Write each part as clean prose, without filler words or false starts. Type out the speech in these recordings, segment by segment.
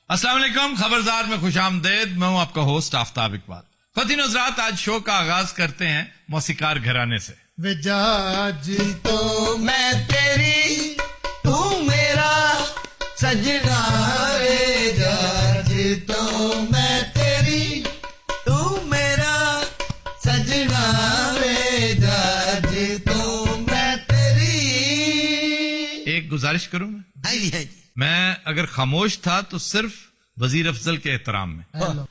अस्सलाम वालेकुम, खबरदार में खुशामदेद। मैं हूं आपका होस्ट आफ्ताब इकबाल। ख़वातीन हज़रात, आज शो का आगाज करते हैं मौसीकार घराने से। विजाज तो मैं तेरी, तू मेरा सजना, विजाज तो मैं तेरी, तू मेरा सजना, विजाज तो मैं तेरी। एक गुजारिश करूं मैं? हाँ जी, हाँ जी। मैं अगर खामोश था तो सिर्फ वजीर अफजल के एहतराम में,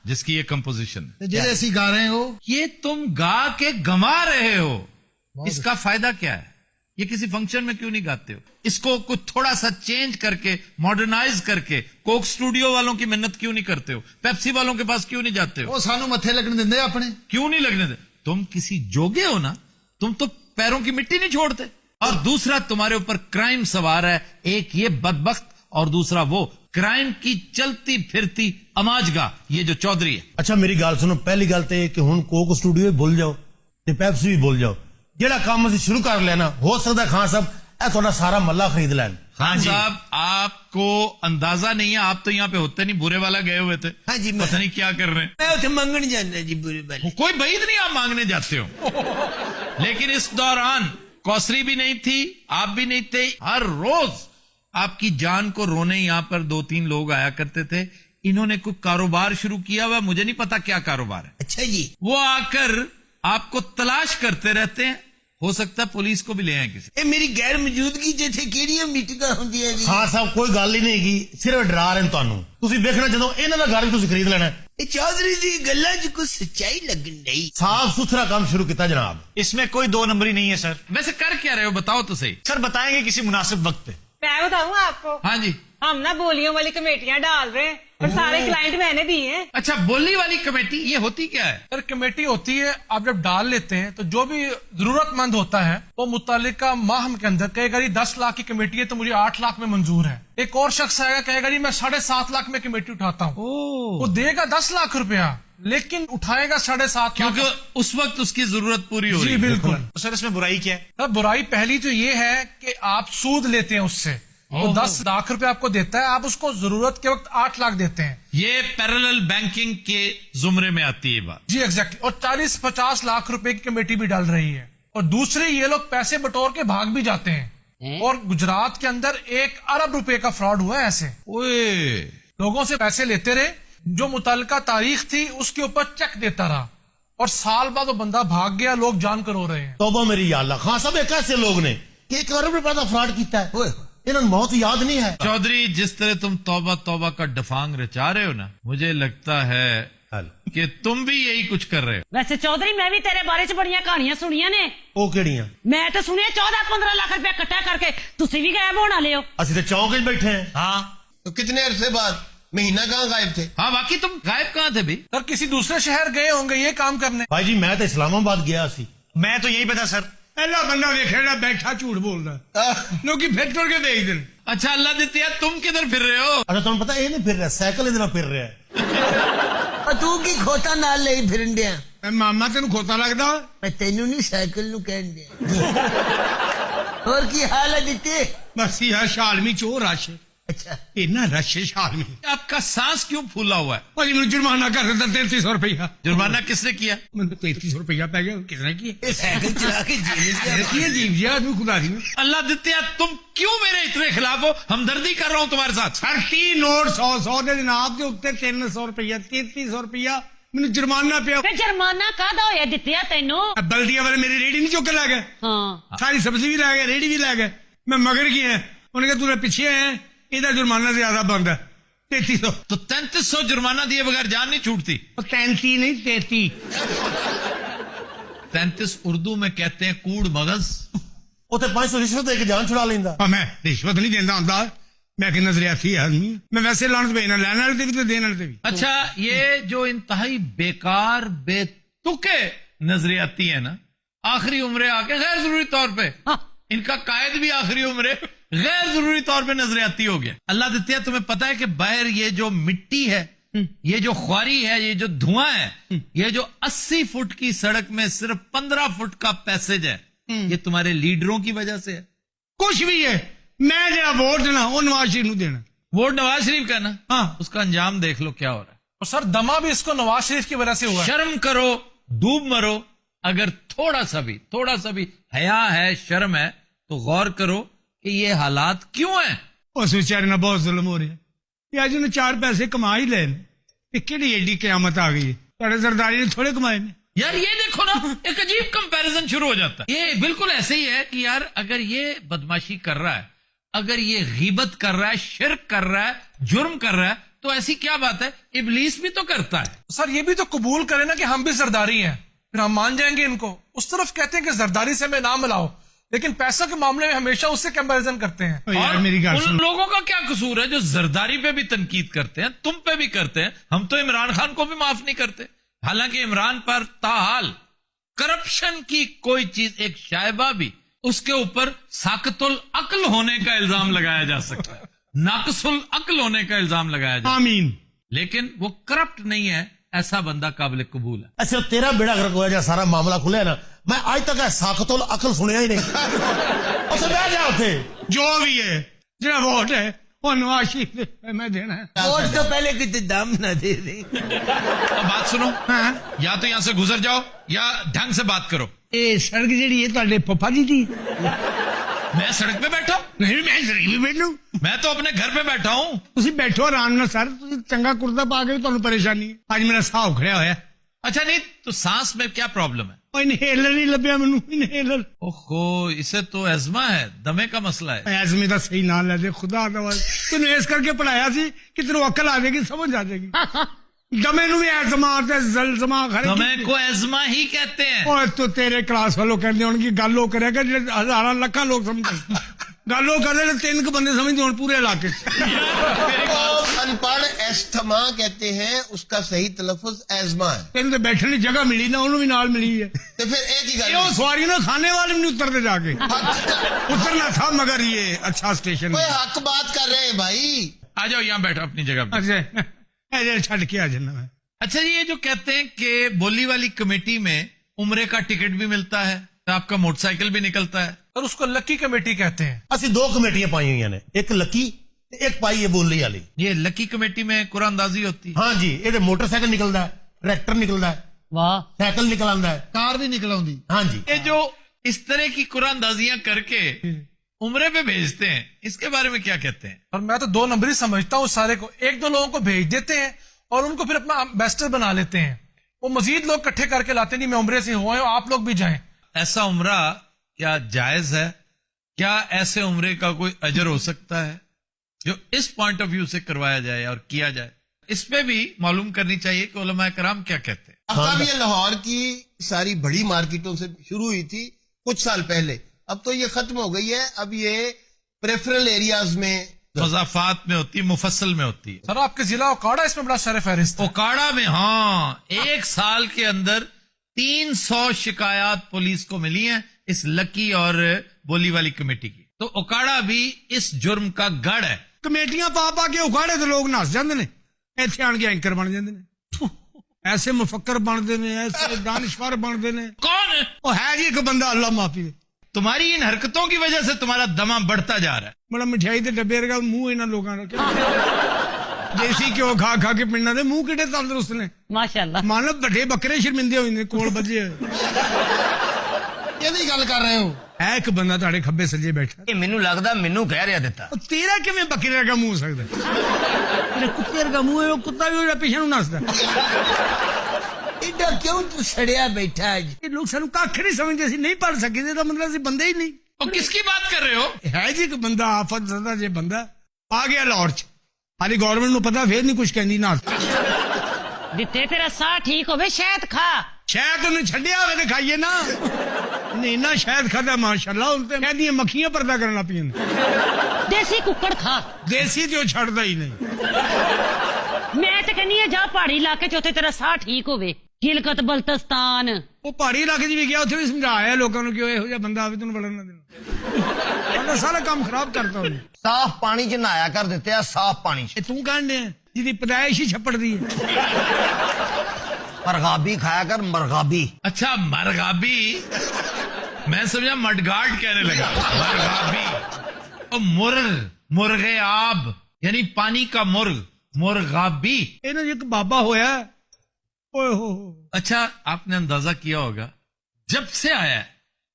जिसकी ये कंपोजिशन है। जैसे ऐसी गा रहे हो, ये तुम गा के गंवा रहे हो, इसका फायदा क्या है? ये किसी फंक्शन में क्यों नहीं गाते हो? इसको कुछ थोड़ा सा चेंज करके, मॉडर्नाइज करके, कोक स्टूडियो वालों की मेहनत क्यों नहीं करते हो? पेप्सी वालों के पास क्यों नहीं जाते हो? वो सानू मत्थे लगने देंगे अपने। क्यों नहीं लगने दे? तुम किसी जोगे हो ना, तुम तो पैरों की मिट्टी नहीं छोड़ते। और दूसरा, तुम्हारे ऊपर क्राइम सवार है, एक ये बदबख्त, और दूसरा वो क्राइम की चलती फिरती अमाजगा, ये जो चौधरी है। अच्छा मेरी गाल सुनो, पहली गल तो ये कि हुण कोक स्टूडियो भी भूल जाओ ते पेप्सी भी भूल जाओ। जेड़ा काम असीं शुरू कर लेना, हो सकता खान साहब ए तुहाडा सारा मल्ला खरीद लैन। खान साहब, आपको अंदाजा नहीं है, आप तो यहाँ पे होते नहीं, बुरे वाला गए हुए थे। हाँ जी, पता नहीं क्या कर रहे हैं। मैं उसे मंगने जाना जी, बुरे वाले। कोई बैद नहीं आप मांगने जाते हो। लेकिन इस दौरान कौसरी भी नहीं थी, आप भी नहीं थे। हर रोज आपकी जान को रोने यहाँ पर 2-3 लोग आया करते थे। इन्होंने कोई कारोबार शुरू किया हुआ, मुझे नहीं पता क्या कारोबार है। अच्छा जी। वो आकर आपको तलाश करते रहते हैं। हो सकता है पुलिस को भी ले आए किसी। ए मेरी गैर मौजूदगी जिथे केड़ी मीटिंगां होंदियां जी। खान साहब कोई गल ही नहीं की, सिर्फ डरा रहे तुहानू। तुसीं देखना जदों इन्हां दा घर भी तुसीं खरीद लेना। ए चौधरी दी गल्लां च कुछ सच्चाई लगन नहीं। साफ सुथरा काम शुरू किया जनाब। इसमें कोई दो नंबरी नहीं है सर। वैसे कर क्या रहे हो, बताओ तो सही। सर बताएंगे किसी मुनासिब वक्त पे। मैं बताऊँ आपको, हाँ जी। हम ना बोलियों वाली कमेटियां डाल रहे हैं और सारे क्लाइंट मैंने दिए हैं। अच्छा, बोली वाली कमेटी, ये होती क्या है? सर कमेटी होती है, आप जब डाल लेते हैं तो जो भी जरूरतमंद होता है वो मुतालिका माह के अंदर कहेगा जी 10 लाख की कमेटी है तो मुझे 8 लाख में मंजूर है। एक और शख्स आएगा कहेगा जी मैं 7.5 लाख में कमेटी उठाता हूँ। वो देगा 10 लाख रुपया, लेकिन उठाएगा 7.5 लाख, क्योंकि उस वक्त उसकी जरूरत पूरी हो रही जी है। बिल्कुल। तो सर इसमें बुराई क्या है? सर बुराई पहली तो ये है कि आप सूद लेते हैं उससे। वो 10 लाख रुपए आपको देता है, आप उसको जरूरत के वक्त 8 लाख देते हैं। ये पैरेलल बैंकिंग के जुमरे में आती है बात। जी एग्जैक्टली। और 40-50 लाख रुपए की कमेटी भी डाल रही है। और दूसरे, ये लोग पैसे बटोर के भाग भी जाते हैं। और गुजरात के अंदर 1 अरब रुपए का फ्रॉड हुआ है ऐसे। ओए, लोगों से पैसे लेते रहे, जो मुतल्लिका तारीख थी उसके ऊपर चेक देता रहा, और साल बाद वो बंदा भाग गया, लोग जानकर रो रहे हैं। तौबा मेरी या अल्लाह। खान साहब एक ऐसे लोग ने कि 1 अरब रुपए का फ्रॉड किया है, इन्होंने मौत याद नहीं है। चौधरी, जिस तरह तुम तौबा तौबा का डफांग रचा रहे हो ना, मुझे लगता है कि तुम भी यही कुछ कर रहे हो। वैसे चौधरी, मैं भी तेरे बारे च बड़ियां कहानियां सुनिया ने। ਉਹ ਕਿਹੜੀਆਂ? मैं तो सुनिया 14-15 लाख रुपया इकट्ठा करके तुसी भी गायब होना लियो। ਅਸੀਂ ਤੇ ਚੌਂਕ 'ਚ बैठे हैं। हाँ, तो कितने अरसे बाद, महीना कहाँ गायब थे? हाँ, बाकी तुम गायब कहाँ थे भी? सर किसी दूसरे शहर गए होंगे ये काम करने। भाई जी मैं तो इस्लामाबाद गया सी। मैं तो यही पता सर। पहला बंदा देखेगा बैठा झूठ बोल रहा है, लोग फेंक तोड़ के भेज दें। अच्छा, अल्लाह देती है, तुम किधर फिर रहे हो? अच्छा तुम पता ये नहीं फिर रहा, साइकिल इधर फिर रहा है। और तू की खोता नाल ले फिरन दिया? मामा तेन खोता लगता? मैं तेनू नहीं साइकिल नू कहन दिया। और की हाल है दिते? बस यार शालमी चो रश। अच्छा, इतना रश है शालमी। आपका सांस क्यों फूला हुआ है? और मुझे जुर्माना कर देता 3300 रुपया। जुर्माना किसने किया? मुझे 3300 रुपया पै गया, किसने किया? ये साइकिल चला के जीव जी आदमी खुदा दी। अल्लाह देती है, तुम क्यों मेरे इतने खिलाफ हो? हमदर्दी कर रहा हूं तुम्हारे साथ। 30 नोट 100 दे जनाब के उत्ते 300 रुपया 3300 रुपया मैंने जुर्माना पिया। फिर जुर्माना कादा होया दित्तिया तैनू? बल्दिया वाले मेरी रेडी नहीं चुक के ला गए। हाँ, सारी सब्जी भी ला गए, रेडी भी ला गए। मैं मगर की है, उन्होंने कहा तू पीछे है, इधर जुर्माना ज्यादा बंद है 3300। तो 3300 जुर्माना दिए बगैर जान नहीं छूटती। 33 नहीं 33। 33 उर्दू में कहते हैं कूड़ मगज। उते 500 रिश्वत दे के जान छुड़ा लेंदा। मैं रिश्वत नहीं देता होता, मैं कि नजरियाती आदमी, मैं वैसे लानत भेजना, लेने वाले भी तो देने वाले भी। अच्छा, ये जो इंतहाई बेकार बेतुके नजरियाती है ना, आखिरी उम्रे आके गैर जरूरी तौर पे, इनका कायद भी आखिरी उम्रे गैर जरूरी तौर पे नजरियाती हो गया। अल्लाह देती है, तुम्हें पता है कि बाहर ये जो मिट्टी है, ये जो ख्वारी है, ये जो धुआं है, ये जो 80 फुट की सड़क में सिर्फ 15 फुट का पैसेज है, ये तुम्हारे लीडरों की वजह से है। कुछ भी है, मैं जरा वोट देना वो नवाज शरीफ नूं देना। वोट नवाज शरीफ का ना, हाँ। उसका अंजाम देख लो क्या हो रहा है। और सर दमा भी इसको नवाज शरीफ की वजह से हुआ है। शर्म करो, डूब मरो। अगर थोड़ा सा भी हया है, शर्म है, तो गौर करो कि ये हालात क्यों हैं। उस बेचारे ना बहुत जुल्म हो रहा है कि आज उन्हें 4 पैसे कमा ही ले कि एडी क्यामत आ गई है। साढ़े सरदारी ने थोड़े कमाए ने। यार ये देखो ना, एक अजीब कंपैरिजन शुरू हो जाता है। ये बिल्कुल ऐसे ही है कि यार अगर ये बदमाशी कर रहा है, अगर ये गीबत कर रहा है, शिर्क कर रहा है, जुर्म कर रहा है, तो ऐसी क्या बात है, इब्लीस भी तो करता है। सर ये भी तो कबूल करे ना कि हम भी जरदारी हैं, फिर हम मान जाएंगे इनको। उस तरफ कहते हैं कि जरदारी से हमें ना मिलाओ, लेकिन पैसा के मामले में हमेशा उससे कंपैरिजन करते हैं। ओ यार और मेरी गल उन सुन। लोगों का क्या कसूर है जो जरदारी पे भी तनकीद करते हैं, तुम पे भी करते हैं। हम तो इमरान खान को भी माफ नहीं करते, हालांकि इमरान पर ताहाल करप्शन की कोई चीज, एक शायबा भी उसके ऊपर साकतुल अक्ल होने का इल्जाम लगाया जा सकता है, नाकसुल अक्ल होने का इल्जाम लगाया जा, आमीन। लेकिन वो करप्ट नहीं है, ऐसा बंदा काबिल कबूल है। अच्छा तेरा बेड़ा गर्क होया जा सारा मामला खुलिया ना, मैं आज तक साकतुल अकल सुनिया ही नहीं। अच्छा बह जा उठे। जो भी है जरा वोट है वो नवाज शरीफ ने मैं देना है। वोट तो पहले कितने दाम ना दे दे। अब बात सुनो, हाँ। या तो यहां से गुजर जाओ या ढंग से बात करो। ये सड़क जी है ਤੁਹਾਡੇ पप्पा जी थी। मैं सड़क पे बैठा हूं? नहीं मैं सड़क भी बैठू। मैं तो अपने घर पे बैठा हूं। ਤੁਸੀਂ ਬੈਠੋ ਆਰਾਮ ਨਾਲ ਸਰ, ਤੁਸੀਂ ਚੰਗਾ ਕੁਰਤਾ ਪਾ ਕੇ ਵੀ ਤੁਹਾਨੂੰ ਪਰੇਸ਼ਾਨੀ ਹੈ। ਅੱਜ ਮੇਰਾ ਸਾਹ ਉਖੜਿਆ ਹੋਇਆ। अच्छा नहीं तो सांस में क्या प्रॉब्लम है? ਉਹ ਇਨਹੇਲਰ ਨਹੀਂ ਲੱਭਿਆ ਮੈਨੂੰ, ਇਨਹੇਲਰ। ओहो, इसे तो एजमा है, दमे का मसला है। ਐਜ਼ਮੇ ਦਾ ਸਹੀ ਨਾਂ ਲੈ ਦੇ ਖੁਦਾ ਦਾ ਵਾਸਤਾ। ਤੈਨੂੰ ਇਸ ਕਰਕੇ ਪੜਾਇਆ ਸੀ ਕਿ ਤੈਨੂੰ ਅਕਲ ਆ ਜਾਏਗੀ, ਸਮਝ ਆ ਜਾਏਗੀ। ਦਮੇ ਨੂੰ ਵੀ ਐਜ਼ਮਾ ਤੇ ਜ਼ਲਜ਼ਮਾ ਖਰੇ। दमे को एजमा ही कहते हैं। ਓਏ ਤੂੰ ਤੇਰੇ ਕਲਾਸ ਵਾਲੋਂ ਕਹਿੰਦੇ ਹੋਣਗੇ ਗੱਲ ਉਹ ਕਰਿਆ ਕਿ ਜਿਹੜੇ ਹਜ਼ਾਰਾਂ ਲੱਖਾਂ ਲੋਕ ਸਮਝਦੇ। ਗੱਲ ਉਹ ਕਰਦੇ ਨੇ 3 ਬੰਦੇ ਸਮਝਦੇ ਹੋਣ ਪੂਰੇ ਇਲਾਕੇ 'ਚ। अनपढ़ एस्थमा कहते हैं, उसका सही तलफ़ुज़ एज़मा है। ਤੈਨੂੰ ਤੇ ਬੈਠਣ ਦੀ ਜਗ੍ਹਾ ਮਿਲੀ ਨਾ, ਉਹਨੂੰ ਵੀ ਨਾਲ ਮਿਲੀ ਹੈ। तो फिर एक ही ये वो गल, सवारी ना खाने वाले में नहीं उतरते जाके। उतरना था मगर ये अच्छा स्टेशन कोई है। हक बात कर रहे हैं भाई। आ जाओ यहाँ बैठो अपनी जगह पे। अच्छा ऐसे छड़ के आ जाना मैं। अच्छा ये जो कहते हैं कि बोली वाली कमेटी में उम्रे का टिकट भी मिलता है, तो आपका मोटरसाइकिल भी निकलता है। और उसको लकी कमेटी कहते हैं। ਅਸੀਂ 2 ਕਮੇਟੀਆਂ ਪਾਈ ਹੋਈਆਂ ਨੇ, ਇੱਕ ਲੱਕੀ ਤੇ ਇੱਕ ਪਾਈ ਹੈ ਬੋਲੀ ਵਾਲੀ। ये लकी कमेटी में कुरानंदाजी होती है। हाँ जी, ਇਹਦੇ ਮੋਟਰਸਾਈਕਲ ਨਿਕਲਦਾ ਹੈ, ट्रैक्टर निकलता है, वाह, साइकिल निकल आंदा है, कार भी निकल आउंदी। हाँ जी। ये जो इस तरह की कुरानंदाजियां करके उम्रे पे भेजते हैं, इसके बारे में क्या कहते हैं? और मैं तो 2 नंबर ही समझता हूँ सारे को। 1-2 लोगों को भेज देते हैं और उनको फिर अपना एम्बेसडर बना लेते हैं। वो मजीद लोग इकट्ठे करके लाते, नहीं मैं उम्रे से हुआ हूं, आप लोग भी जाएं। ऐसा उम्रा क्या जायज है? क्या ऐसे उम्रे का कोई अजर हो सकता है जो इस पॉइंट ऑफ व्यू से करवाया जाए और किया जाए? इस पे भी मालूम करनी चाहिए कि उलमा कराम क्या कहते हैं। अब ये लाहौर की सारी बड़ी मार्केटों से शुरू हुई थी कुछ साल पहले, अब तो ये खत्म हो गई है। अब ये प्रेफरल एरियाज में, मजाफात में होती है, मुफस्सल में होती है। सर आपके जिला ओकाड़ा इसमें बड़ा सर फहरिस्त है। ओकाड़ा में हाँ, 1 साल के अंदर 300 शिकायत पुलिस को मिली हैं इस लकी और बोली वाली कमेटी की। तो ओकाड़ा भी इस जुर्म का गढ़ है। कमेटियां पा पा के उखाड़े तो लोग नस जाते ने, ਇੱਥੇ ਆਣ ਕੇ ਐਂਕਰ ਬਣ ਜਾਂਦੇ ਨੇ। ऐसे मुफक्कर बनते ने, ऐसे दानिशवर बनते ने। कौन है? ਉਹ ਹੈ ਜੀ ਇੱਕ ਬੰਦਾ ਅੱਲਾ ਮਾਫੀ ਦੇ, तुम्हारी इन हरकतों की वजह से तुम्हारा दमा बढ़ता जा रहा है। ਬੜਾ ਮਠਿਆਈ ਦੇ ਡੱਬੇ ਵਰਗਾ ਮੂੰਹ ਇਹਨਾਂ ਲੋਕਾਂ ਦਾ। ਦੇਸੀ ਘਿਓ ਖਾ ਖਾ ਕੇ ਪਿੰਡਾਂ ਦੇ ਮੂੰਹ ਕਿਹੜੇ ਤੰਦਰੁਸਤ ਨੇ। माशाल्लाह। ਮਾਨਵ ਵੱਡੇ ਬੱਕਰੇ ਸ਼ਰਮਿੰਦੇ ਹੋਏ ਨੇ ਕੋਲ ਵੱਜੇ ਹੋਏ। ਇਹਦੀ ਗੱਲ ਕਰ ਰਹੇ ਹੋ? ਹੈ ਇੱਕ ਬੰਦਾ ਤੁਹਾਡੇ ਖੱਬੇ ਸੱਜੇ ਬੈਠਾ, ਇਹ ਮੈਨੂੰ ਲੱਗਦਾ ਮੈਨੂੰ ਕਹਿ ਰਿਹਾ ਦਿੱਤਾ। ਉਹ ਤੇਰਾ ਕਿਵੇਂ ਬੱਕਰੇ ਵਰਗਾ ਮੂੰਹ ਹੋ ਸਕਦਾ? ਤੇਰੇ ਕੁੱਤੇ ਵਰਗਾ ਮੂੰਹ ਹੈ, ਉਹ ਕੁੱਤਾ ਵੀ ਉਹਦਾ ਪਿੱਛੇ ਨੂੰ ਨੱਸਦਾ। इधर क्यों तू सड़िया बैठा है? ਇਹ ਲੋਕ ਸਾਨੂੰ ਕੱਖ ਨਹੀਂ ਸਮਝਦੇ, ਅਸੀਂ ਨਹੀਂ ਪੜ ਸਕਦੇ, ਇਹਦਾ ਮਤਲਬ ਅਸੀਂ ਬੰਦੇ ਹੀ ਨਹੀਂ। और किसकी बात कर रहे हो? ਹੈ ਜੀ ਇੱਕ ਬੰਦਾ ਆਫਤ ਜ਼ਦਾ ਜੇ ਬੰਦਾ ਆ ਗਿਆ ਲਾਹੌਰ ਚ, ਹਾਲੀ ਗਵਰਨਮੈਂਟ ਨੂੰ ਪਤਾ ਫੇਰ ਨਹੀਂ ਕੁਝ ਕਹਿੰਦੀ ਨਾ। जिते तेरा साह ठीक होवे शहद खा। ਸ਼ਾਇਦ ਉਹਨੇ ਛੱਡਿਆ ਹੋਵੇ ਤੇ ਖਾਈਏ ਨਾ। ਇਹਨੇ ਇੰਨਾ ਸ਼ਾਇਦ ਖਾਦਾ ਮਾਸ਼ਾਅੱਲਾ, ਹੁਣ ਤੇ ਕਹਿੰਦੀਆਂ ਮੱਖੀਆਂ ਪਰਦਾ ਕਰਨ ਲੱਗ ਪਈਆਂ ਨੇ। देसी कुकड़ खा। ਦੇਸੀ ਤੇ ਉਹ ਛੱਡਦਾ ਹੀ ਨਹੀਂ। मैं तो कहनी है जा पहाड़ी इलाके च उत्थे तेरा साह ठीक होवे। गिलगित बल्तिस्तान। ਉਹ ਪਹਾੜੀ ਇਲਾਕੇ 'ਚ ਵੀ ਗਿਆ, ਉੱਥੇ ਵੀ ਸਮਝਾਇਆ ਲੋਕਾਂ ਨੂੰ ਕਿ ਉਹ ਇਹੋ ਜਿਹਾ ਬੰਦਾ ਆਵੇ ਤੈਨੂੰ ਵੜਨ ਨਾ ਦੇਣਾ। ਉਹਨੇ ਸਾਰਾ ਕੰਮ ਖਰਾਬ ਕਰਤਾ ਉਹਨੇ। साफ पानी च नहाया कर देते हैं, साफ पानी च। ਇਹ ਤੂੰ ਕਹਿੰਦੇ ਜਿਹਦੀ ਪਦਾਇਸ਼ ਹੀ ਛੱਪੜ ਦੀ ਹੈ। मरगाबी खाया कर, मरगाबी। अच्छा मरगाबी, मैं समझा मडगार्ड कहने लगा। मरगाबी और मुर्ग, मुर्गे आब, यानी पानी का मुर्ग, मुर्गाबी। ਇਹਨਾਂ 'ਚ ਇੱਕ ਬਾਬਾ ਹੋਇਆ ਹੈ। ਓਏ ਹੋ अच्छा, आपने अंदाजा किया होगा, जब से आया है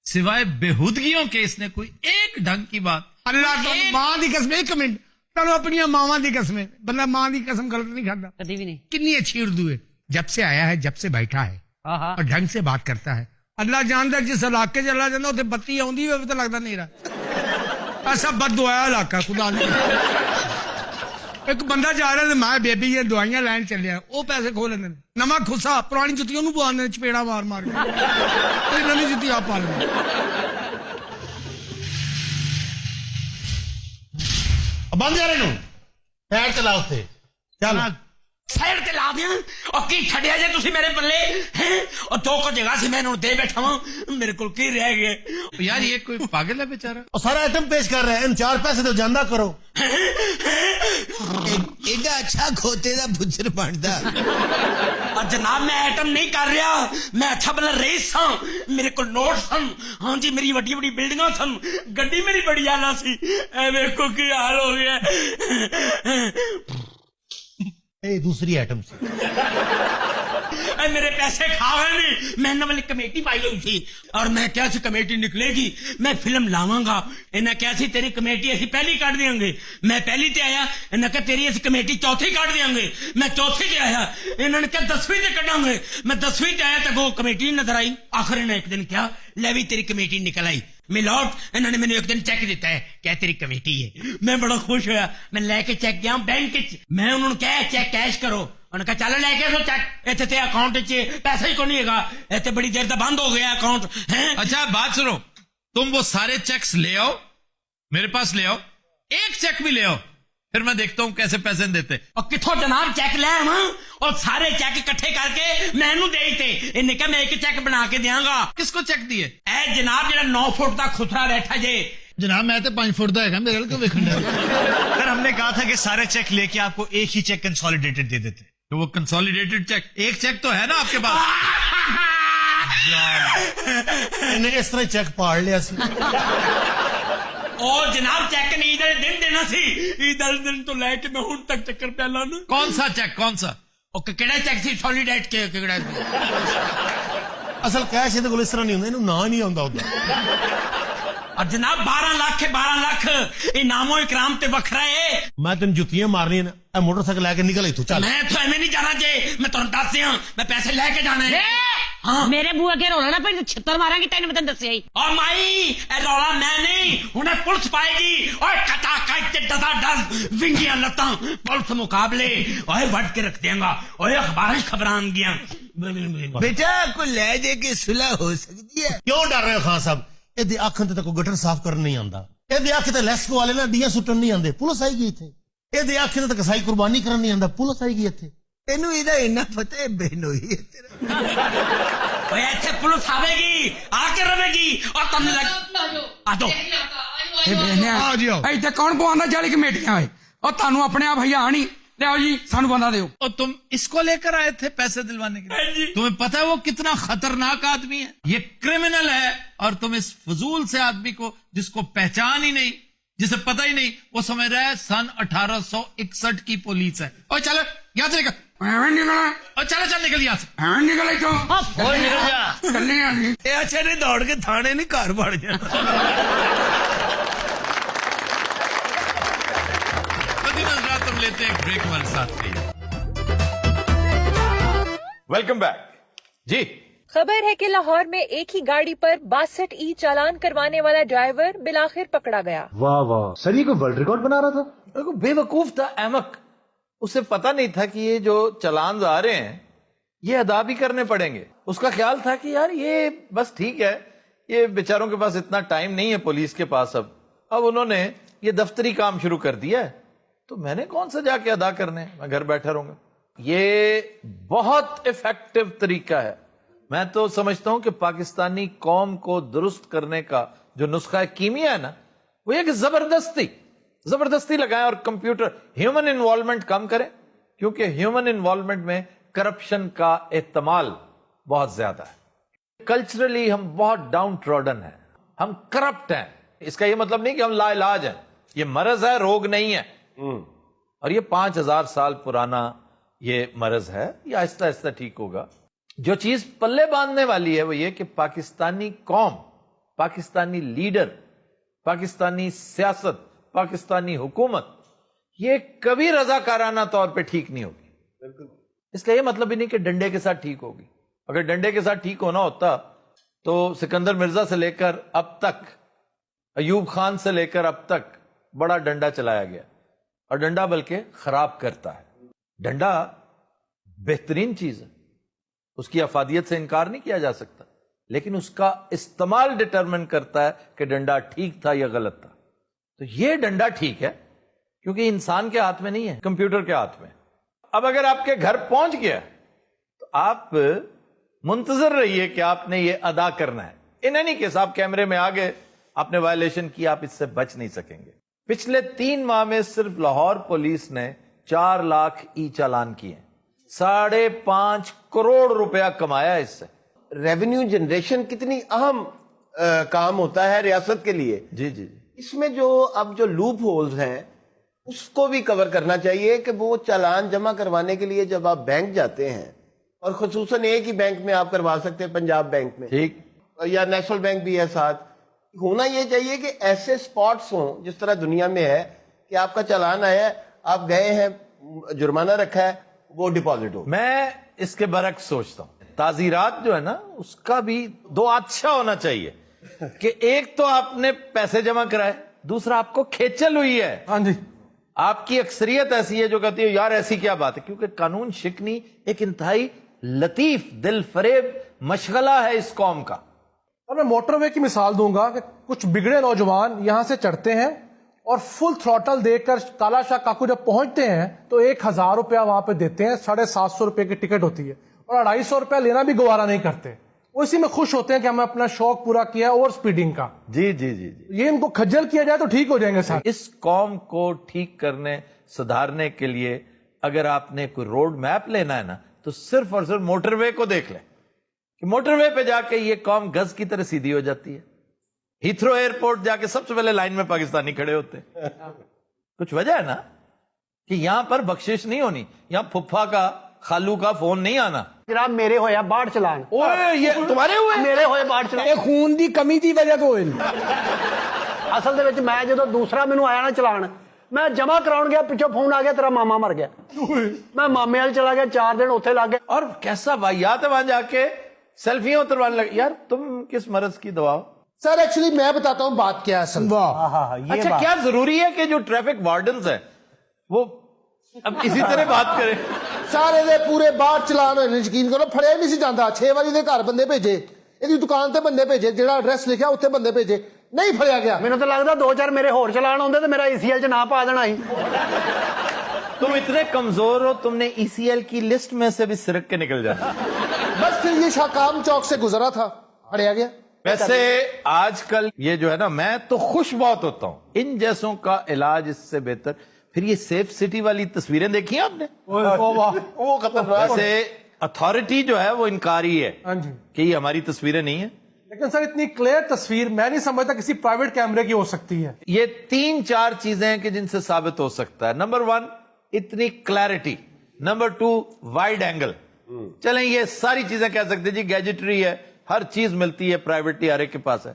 सिवाय बेहूदगियों के इसने कोई एक ढंग की बात। ਅੱਲਾ ਤੁਹਾਨੂੰ ਮਾਂ ਦੀ ਕਸਮ, ਇੱਕ ਮਿੰਟ, ਤੁਹਾਨੂੰ ਆਪਣੀਆਂ ਮਾਵਾਂ ਦੀ ਕਸਮ, ਬੰਦਾ ਮਾਂ ਦੀ ਕਸਮ ਗਲਤ ਨਹੀਂ ਖਾਂਦਾ। कभी भी नहीं। कितनी अच्छी उर्दू है, जब से आया है, जब से बैठा है हाँ हाँ। और ढंग से बात करता है। अल्लाह जानता है जिस इलाके चला जाता उत्थे बत्ती आउंदी होवे तो लगदा नहीं रहा। ऐसा बददुआया इलाका खुदा ने। एक बंदा जा रहा है, मैं बेबी ये दवाइयां लैन चलिया, वो पैसे खो लेंदे ने। नवा खुसा पुरानी जुत्ती ओनू पवांदे ने, चपेड़ा मार मार के। ते नवी जुत्ती आप पा लेंदे। ਬੰਦ ਜਾ ਇਹਨੂੰ, ਪੈਰ ਚਲਾ ਉੱਥੇ ਚੱਲ। ਸਾਈਡ ਤੇ ਲਾ ਦਿਆਂ ਉਹ ਕੀ ਛੱਡਿਆ ਜੇ ਤੁਸੀਂ ਮੇਰੇ ਬੱਲੇ ਹੈ ਉਹ ਦੋ ਕੋ ਜਗ੍ਹਾ ਸੀ ਮੈਂ ਇਹਨੂੰ ਦੇ ਬੈਠਾ ਵਾਂ ਮੇਰੇ ਕੋਲ ਕੀ ਰਹਿ ਗਿਆ यार ये कोई पागल है बेचारा। ਉਹ ਸਾਰਾ ਆਈਟਮ ਪੇਸ਼ ਕਰ ਰਿਹਾ, ਇਹਨੂੰ 4 ਪੈਸੇ ਦਿਓ, ਜਾਂਦਾ ਕਰੋ। एडा अच्छा खोते दा बुजर बनदा। और जनाब मैं आइटम नहीं कर रहा मैं अच्छा भला रईस हाँ मेरे को नोट सन हाँ जी मेरी वड्डी वड्डी बिल्डिंग सन गड्डी मेरी बड़ी आला सी मेरे को की हाल हो गया ਇਹ ਦੂਸਰੀ ਆਈਟਮ ਸੀ। मेरे पैसे खावे नहीं मैंने वाली कमेटी पाई हुई थी और मैं क्या सी कमेटी निकलेगी मैं फिल्म लावांगा इन्हें क्या सी तेरी कमेटी असी पहली काट देंगे मैं पहली ते आया इन्हें क्या तेरी असी कमेटी चौथी काट देंगे मैं चौथी ते आया इन्होंने क्या 10वीं ते कटांगे मैं 10वीं ते आया तो वो कमेटी नहीं नजर आई आखिर इन्हें एक दिन क्या ले भी तेरी कमेटी निकल आई मिलॉर्ड इन्होंने मैंने एक दिन चेक दिता है क्या तेरी कमेटी है मैं बड़ा खुश होया मैं लेके चेक गया बैंक मैं उन्होंने कहा चेक कैश करो उन्होंने कहा चलो लेके सो चेक इतने ते अकाउंट च पैसा ही को नहीं है इतने बड़ी देर तक बंद हो गया अकाउंट है अच्छा बात सुनो, तुम वो सारे चेक्स ले आओ, मेरे पास ले आओ, एक चेक भी ले आओ, फिर मैं देखता हूँ कैसे पैसे देते। और किथों जनाब चेक ले आवा और सारे चेक इकट्ठे करके मैनू दे थे इन्हें कहा मैं एक चेक बना के देंगा किसको चेक दिए? ए जनाब जरा 9 फुट का खुसरा बैठा जे जनाब मैं तो 5 फुट का है मेरे को देखना। सर हमने कहा था कि सारे चेक लेके आपको एक ही चेक कंसोलिडेटेड दे देते। तो वो कंसोलिडेटेड चेक, एक चेक तो है ना आपके पास? ਇਹਨੇ ਇਸ ਤਰ੍ਹਾਂ ਚੈੱਕ ਪਾੜ ਲਿਆ ਸੀ। और जनाब चेक नहीं इधर दिन देना सी इधर दिन तो लेके मैं हूं तक चक्कर पे लाना कौन सा चेक, कौन सा? और केड़ा चेक सी सॉलिडेट के केड़ा सी ਅਸਲ ਕੈਸ਼ ਇਹਦੇ ਕੋਲ ਇਸ ਤਰ੍ਹਾਂ ਨਹੀਂ ਹੁੰਦਾ, ਇਹਨੂੰ ਨਾਂ ਨਹੀਂ ਆਉਂਦਾ ਉਹਦਾ। और जनाब 12 लाख है 12 लाख इनामो इकराम ते वखरा है ਮੈਂ ਤੈਨੂੰ ਜੁੱਤੀਆਂ ਮਾਰਨੀਆਂ ਨੇ, ਇਹ ਮੋਟਰਸਾਈਕਲ ਲੈ ਕੇ ਨਿਕਲ ਇੱਥੋਂ ਚੱਲ। मैं तो एवें नहीं जाना जे मैं तुम दस दिया मैं पैसे लेके जाना है हाँ मेरे बुआ के रोला ना पे छितर मारांगी तेन मैं तेन दसिया ही और माई ए रौला मैं नहीं उन्हें पुलिस पाएगी और कटा कट दसा दस विंगियां लत्तां पुलिस मुकाबले ओए वट के रख देंगा ओए अखबार खबर आनगियां बेटा को ले दे के सुलह हो सकती है। ਕਿਉਂ ਡਰ ਰਹੇ ਹੋ ਖਾਨ ਸਾਹਿਬ? ਇਹਦੇ ਅੱਖਾਂ ਤੇ ਤਾਂ ਕੋਈ ਗਟਰ ਸਾਫ਼ ਕਰਨ ਨਹੀਂ ਆਉਂਦਾ। ਇਹਦੇ ਅੱਖ ਤੇ ਲੈਸਕੋ ਵਾਲੇ ਨਾ ਡੀਆਂ ਸੁੱਟਣ ਨਹੀਂ ਆਉਂਦੇ, ਪੁਲਿਸ ਆਏਗੀ ਇੱਥੇ। ਇਹਦੇ ਅੱਖ ਤੇ ਤਾਂ ਕਸਾਈ ਕੁਰਬਾਨੀ ਕਰਨ ਨਹੀਂ ਆਉਂਦਾ, ਪੁਲਿਸ ਆਏਗੀ ਇੱਥੇ। तेनू इदा इन्ना पता है बेनोई है तेरा। ओए ऐसे पुलिस आवेगी आके रवेगी और तुम लग आ दो आ जाओ। ਇੱਥੇ ਕੌਣ ਪਵਾਉਂਦਾ 40 ਕਮੇਟੀਆਂ ਓਏ ਉਹ ਤੁਹਾਨੂੰ ਆਪਣੇ ਆਪ ਹਯਾ ਨਹੀਂ ਲਿਆਓ ਜੀ ਸਾਨੂੰ ਬੰਦਾ ਦਿਓ और तुम इसको लेकर आए थे पैसे दिलवाने के लिए? तुम्हें पता है वो कितना खतरनाक आदमी है? ये क्रिमिनल है और तुम इस फजूल से आदमी को जिसको पहचान ही नहीं, जिसे पता ही नहीं, वो समझ रहा है सन 1861 की पुलिस है। और चलो यहाँ से निकल, ਐਵੇਂ ਨਿਕਲਾ और चलो चल निकल यहाँ से। ਐਵੇਂ ਨਿਕਲ ਇੱਥੋਂ ਚੱਲੇ ਆ ਜੀ ए अच्छा ने दौड़ के थाने नहीं घर बढ़ जाना। तुम लेते हैं ब्रेक हमारे साथ रहिए। वेलकम बैक जी। खबर है कि लाहौर में एक ही गाड़ी पर 62 ई चालान करवाने वाला ड्राइवर बिलाखिर पकड़ा गया। वाह वाह सर ये कोई वर्ल्ड रिकॉर्ड बना रहा था? देखो बेवकूफ था अहमक, उसे पता नहीं था कि ये जो चालान आ रहे हैं ये अदा भी करने पड़ेंगे। उसका ख्याल था कि यार ये बस ठीक है, ये बेचारों के पास इतना टाइम नहीं है पुलिस के पास। अब उन्होंने ये दफ्तरी काम शुरू कर दिया है तो मैंने कौन सा जाके अदा करने, मैं घर बैठा रहूंगा। ये बहुत इफेक्टिव तरीका है। मैं तो समझता हूं कि पाकिस्तानी कौम को दुरुस्त करने का जो नुस्खा कीमिया है ना, वो ये कि जबरदस्ती लगाएं और कंप्यूटर ह्यूमन इन्वॉल्वमेंट कम करें, क्योंकि ह्यूमन इन्वॉल्वमेंट में करप्शन का इस्तेमाल बहुत ज्यादा है। कल्चरली हम बहुत डाउन ट्रॉडन हैं, हम करप्ट हैं। इसका ये मतलब नहीं कि हम लाइलाज हैं, ये मरज है, रोग नहीं है। और ये 5000 साल पुराना ये मरज है, ये आहिस्ता आहिस्ता ठीक होगा। जो चीज पल्ले बांधने वाली है वो ये कि पाकिस्तानी कौम, पाकिस्तानी लीडर, पाकिस्तानी सियासत, पाकिस्तानी हुकूमत ये कभी रजाकाराना तौर पे ठीक नहीं होगी। इसका ये मतलब ही नहीं कि डंडे के साथ ठीक होगी। अगर डंडे के साथ ठीक होना होता तो सिकंदर मिर्जा से लेकर अब तक, अयूब खान से लेकर अब तक बड़ा डंडा चलाया गया, और डंडा बल्कि खराब करता है। डंडा बेहतरीन चीज है, उसकी अफादियत से इनकार नहीं किया जा सकता, लेकिन उसका इस्तेमाल डिटरमिन करता है कि डंडा ठीक था या गलत था। तो ये डंडा ठीक है क्योंकि इंसान के हाथ में नहीं है, कंप्यूटर के हाथ में। अब अगर आपके घर पहुंच गया तो आप मुंतजर रहिए कि आपने ये अदा करना है। इन एनी केस आप कैमरे में आ गए, आपने वायलेशन की, आप इससे बच नहीं सकेंगे। पिछले 3 माह में सिर्फ लाहौर पुलिस ने 4 लाख ई चालान किए, 5.5 करोड़ रुपया कमाया इससे। रेवेन्यू जनरेशन कितनी अहम काम होता है रियासत के लिए। जी जी जी। इसमें जो अब जो लूप होल्स हैं उसको भी कवर करना चाहिए कि वो चालान जमा करवाने के लिए जब आप बैंक जाते हैं, और खुसूसन एक ही बैंक में आप करवा सकते हैं, पंजाब बैंक में, ठीक, या नेशनल बैंक भी है साथ, होना ये चाहिए कि ऐसे स्पॉट्स हों जिस तरह दुनिया में है कि आपका चालान आया है, आप गए हैं, जुर्माना रखा है, वो डिपॉजिट हो। मैं इसके बरक्स सोचता हूं, ताजीरात जो है ना उसका भी 2 अच्छा होना चाहिए कि एक तो आपने पैसे जमा कराए, दूसरा आपको खेचल हुई है। हाँ जी, आपकी अक्सरियत ऐसी है जो कहती है यार ऐसी क्या बात है, क्योंकि कानून शिकनी एक इंतहाई लतीफ दिल फरेब मशगला है इस कौम का। और मैं मोटरवे की मिसाल दूंगा कि कुछ बिगड़े नौजवान यहां से चढ़ते हैं और फुल थ्रॉटल देकर काला शाह काकू जब पहुंचते हैं तो 1000 रुपया वहां पे देते हैं, 750 रुपए की टिकट होती है, और 250 रुपया लेना भी गवारा नहीं करते। वो इसी में खुश होते हैं कि हमें अपना शौक पूरा किया है ओवर स्पीडिंग का। जी जी जी जी। ये इनको खज्जल किया जाए तो ठीक हो जाएंगे सर। इस कौम को ठीक करने, सुधारने के लिए अगर आपने कोई रोड मैप लेना है ना तो सिर्फ और सिर्फ मोटरवे को देख लें कि मोटरवे पे जाके ये कौम गज की तरह सीधी हो जाती है। हीथ्रो एयरपोर्ट जाके सबसे पहले लाइन में पाकिस्तानी खड़े होते हैं। कुछ वजह है ना कि यहां पर बख्शिश नहीं होनी, यहां फुफ्फा का, खालू का फोन नहीं आना। जनाब मेरे होया बाढ़ चलान। ओए ये तुम्हारे हुए? मेरे होए बाढ़ चलान। ਇਹ ਖੂਨ ਦੀ ਕਮੀ ਦੀ ਵਜ੍ਹਾ ਤੋਂ ਹੋਏ ਨੇ। ਅਸਲ ਦੇ ਵਿੱਚ ਮੈਂ ਜਦੋਂ ਦੂਸਰਾ ਮੈਨੂੰ ਆਇਆ ਨਾ ਚਲਾਨ, ਮੈਂ ਜਮਾ ਕਰਾਉਣ ਗਿਆ, ਪਿੱਛੋਂ ਫੋਨ ਆ ਗਿਆ ਤੇਰਾ ਮਾਮਾ ਮਰ ਗਿਆ। मैं मामे वाल चला गया, 4 दिन उत्थे लग गए। और कैसा वाहियात है वहां जाके सेल्फियां उतरवाने लगे। यार तुम किस मर्ज की दवा हो? सर एक्चुअली मैं बताता हूँ बात क्या है असल। अच्छा क्या जरूरी है कि जो ट्रैफिक वार्डन्स है वो अब इसी तरह बात करें? सारे दे पूरे बाहर चलान होए ने, यकीन करो फड़िया नहीं सी जांदा। 6 ਵਾਰੀ ਦੇ ਘਰ ਬੰਦੇ ਭੇਜੇ, ਇਹਦੀ ਦੁਕਾਨ ਤੇ ਬੰਦੇ ਭੇਜੇ, ਜਿਹੜਾ ਐਡਰੈਸ ਲਿਖਿਆ ਉੱਥੇ ਬੰਦੇ ਭੇਜੇ, ਨਹੀਂ ਫੜਿਆ ਗਿਆ। ਮੈਨੂੰ ਤਾਂ ਲੱਗਦਾ 2-4 ਮੇਰੇ ਹੋਰ ਚਲਾਨ ਹੁੰਦੇ ਤੇ ਮੇਰਾ ECL 'ਚ ਨਾ ਪਾ ਦੇਣਾ ਸੀ। तुम इतने कमजोर हो, तुमने ECL की लिस्ट में से भी सिरक के निकल जाना। बस फिर ये शाकाम चौक से गुजरा था, फड़िया गया। वैसे आजकल ये जो है ना, मैं तो खुश बहुत होता हूं, इन जैसों का इलाज इससे बेहतर। फिर ये सेफ सिटी वाली तस्वीरें देखी हैं आपने? वो खतरनाक। वैसे अथॉरिटी जो है वो इनकारी है कि ये हमारी तस्वीरें नहीं है, लेकिन सर इतनी क्लियर तस्वीर मैं नहीं समझता किसी प्राइवेट कैमरे की हो सकती है। ये 3-4 चीजें हैं कि जिनसे साबित हो सकता है। नंबर 1 इतनी क्लैरिटी, नंबर 2 वाइड एंगल। चलें ये सारी चीजें कह सकते हैं जी, गैजेटरी है, हर चीज मिलती है, प्राइवेट हर एक के पास है।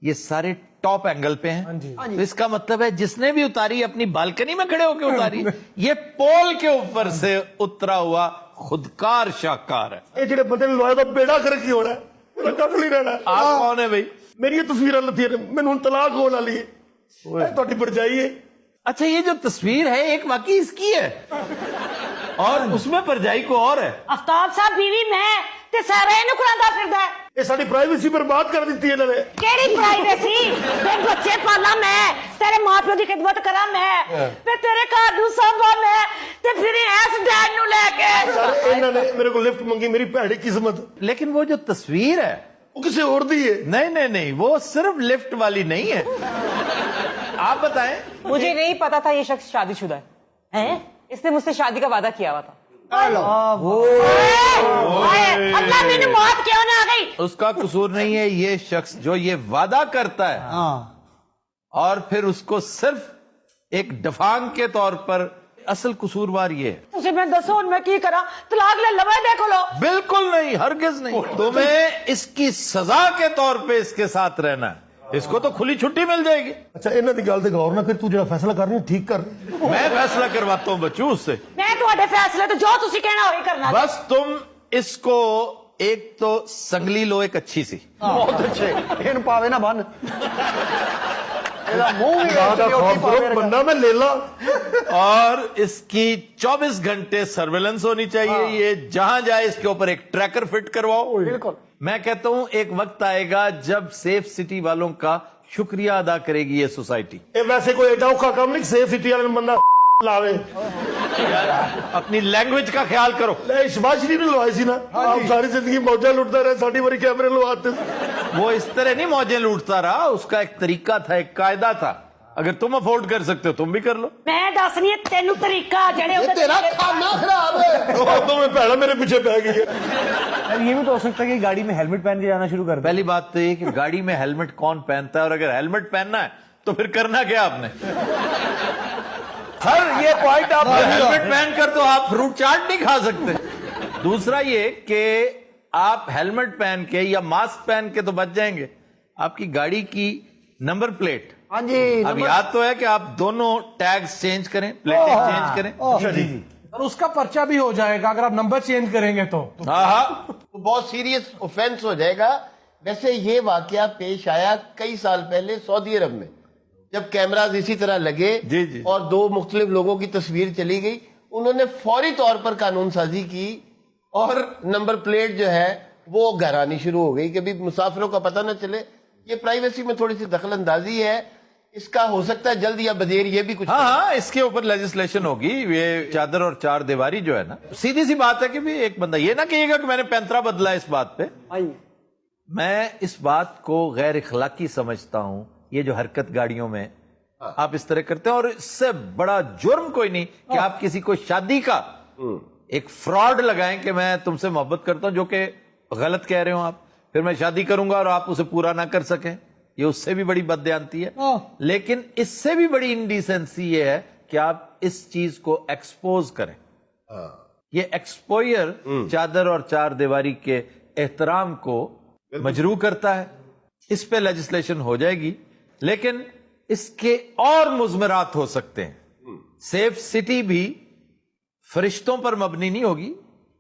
ये सारे टॉप एंगल पे हैं, तो इसका मतलब है जिसने भी उतारी अपनी बालकनी में खड़े होकर उतारी, ये पोल के ऊपर से उतरा हुआ खुदकार शाहकार है। ये जेड़े बंदे ने लोया दा बेड़ा कर की होना है, मेरा कख नहीं रहना। आप कौन है भाई? मेरी तस्वीर लती है, मैंने हुन तलाक होने वाली है, ਤੁਹਾਡੀ भरजाई है। अच्छा ये जो तस्वीर है एक वाकई इसकी है और उसमें परजाई को और है। आफ्ताब साहब बीवी मैं ते सारा इनु खुलांदा फिरदा है। ये साडी प्राइवेसी बर्बाद कर दी है इन्होंने। केड़ी प्राइवेसी? ते बच्चे पाला मैं, तेरे मां प्यो दी खिदमत करा मैं, ते तेरे घर नु संभा मैं, ते फिर ऐस डैड नु लेके इन्होंने मेरे को लिफ्ट मंगी, मेरी भैड़ी किस्मत। लेकिन वो जो तस्वीर है वो किसी और दी है। नहीं नहीं नहीं, वो सिर्फ लिफ्ट वाली नहीं है। आप बताएं। मुझे नहीं पता था ये शख्स शादीशुदा है। इसने मुझसे शादी का वादा किया हुआ था। अल्लाह मैंने मौत क्यों ना आ गई? उसका कसूर नहीं है, ये शख्स जो ये वादा करता है और फिर उसको सिर्फ एक डफांग के तौर पर असल कसूरवार ये है। ਤੁਸੀਂ ਮੈਨੂੰ ਦੱਸੋ ਹੁਣ ਮੈਂ ਕੀ ਕਰਾਂ ਤਲਾਕ ਲੈ ਲਵਾਂ ਇਹਦੇ ਕੋਲੋਂ बिल्कुल नहीं, हरगिज नहीं। तुम्हें इसकी सजा के तौर पे इसके साथ रहना है। इसको तो खुली छुट्टी मिल जाएगी। ਅੱਛਾ ਇਹਨਾਂ ਦੀ ਗੱਲ ਤੇ ਗੌਰ ਨਾ ਫਿਰ ਤੂੰ ਜਿਹੜਾ ਫੈਸਲਾ ਕਰ ਰਹੀ ਹੈ ਠੀਕ ਕਰ मैं फैसला करवाता हूँ बच्चू उससे। ਮੈਂ ਤੁਹਾਡੇ ਫੈਸਲੇ ਤੇ ਜੋ ਤੁਸੀਂ ਕਹਿਣਾ ਉਹੀ ਕਰਨਾ बस तुम इसको एक तो संगली लो एक अच्छी सी। ਬਹੁਤ ਅੱਛੇ ਇਹਨੂੰ ਪਾਵੇ ਨਾ ਬੰਨ ਇਹਦਾ ਮੂੰਹ ਵੀ ਖੌਫ ਕਰੋ ਬੰਦਾ ਮੈਂ ਲੈ ਲਾ और इसकी 24 घंटे सर्वेलेंस होनी चाहिए। ये जहां जाए इसके ऊपर एक ट्रैकर फिट करवाओ। बिल्कुल। मैं कहता हूं एक वक्त आएगा जब सेफ सिटी वालों का शुक्रिया अदा करेगी ये सोसाइटी। ਇਹ ਵੈਸੇ ਕੋਈ ਐਡਾ ਔਖਾ ਕੰਮ ਨਹੀਂ ਸੇਫ ਸਿਟੀ ਵਾਲੇ ਨੂੰ ਬੰਦਾ ਲਾਵੇ अपनी लैंग्वेज का ख्याल करो। ਲੈ ਸ਼ਬਾਸ਼ਰੀ ਨੂੰ ਲਵਾਈ ਸੀ ਨਾ ਆਪ ਸਾਰੀ ਜ਼ਿੰਦਗੀ ਮੌਜਾਂ ਲੁੱਟਦਾ ਰਿਹਾ ਸਾਡੀ ਵਾਰੀ ਕੈਮਰੇ ਲਵਾਤੇ वो इस तरह नहीं मौजें लूटता रहा, उसका एक तरीका था, एक कायदा था। अगर तुम अफोर्ड कर सकते हो तुम भी कर लो। ਮੈਂ ਦੱਸਣੀ ਹੈ ਤੈਨੂੰ ਤਰੀਕਾ ਜਿਹੜੇ ਉਹਦੇ ਤੇਰਾ ਖਾਨਾ ਖਰਾਬ ਹੈ ਉਹ ਦੋਵੇਂ ਭੈਣਾਂ ਮੇਰੇ ਪਿੱਛੇ ਪੈ ਗਈ यार ये भी तो हो सकता है कि गाड़ी में हेलमेट पहन के जाना शुरू कर दे। पहली बात तो ये कि गाड़ी में हेलमेट कौन पहनता है, और अगर हेलमेट पहनना है तो फिर करना क्या आपने। सर ये पॉइंट आप हेलमेट पहनकर तो आप फ्रूट चाट नहीं खा सकते। दूसरा ये कि आप हेलमेट पहन के या मास्क पहन के तो बच जाएंगे, आपकी गाड़ी की नंबर प्लेट। हाँ जी अब याद तो है कि आप दोनों टैग्स चेंज करें, प्लेटें चेंज करें। अच्छा जी और उसका पर्चा भी हो जाएगा अगर आप नंबर चेंज करेंगे तो। हाँ हाँ, तो बहुत सीरियस ऑफेंस हो जाएगा। वैसे ये वाकया पेश आया कई साल पहले सऊदी अरब में, जब कैमराज इसी तरह लगे जी जी। और दो मुख्तलिफ लोगों की तस्वीर चली गई, उन्होंने फौरी तौर पर कानून साजी की और नंबर प्लेट जो है वो घर आनी शुरू हो गई कि भी मुसाफिरों का पता न चले। ये प्राइवेसी में थोड़ी सी दखल अंदाजी है, इसका हो सकता है जल्द या बदेर ये भी कुछ। हाँ हाँ, इसके ऊपर लेजिस्लेशन होगी। ये चादर और चार दीवारी जो है ना, सीधी सी बात है कि भी एक बंदा ये ना कहिएगा कि मैंने पैंतरा बदला इस बात पे। मैं इस बात को गैर इखलाकी समझता हूं, ये जो हरकत गाड़ियों में आप इस तरह करते हैं, और इससे बड़ा जुर्म कोई नहीं कि आप किसी को शादी का एक फ्रॉड लगाएं कि मैं तुमसे मोहब्बत करता हूं, जो कि गलत कह रहे हो आप, फिर मैं शादी करूंगा और आप उसे पूरा ना कर सकें। ये उससे भी बड़ी बददयांती है। लेकिन इससे भी बड़ी इंडिसेंसी ये है कि आप इस चीज को एक्सपोज करें। ये एक्सपोयर चादर और चार दीवारी के एहतराम को मजरू करता है। इस पे लेजिस्लेशन हो जाएगी, लेकिन इसके और मुजमरात हो सकते हैं। सेफ सिटी भी फरिश्तों पर मबनी नहीं होगी,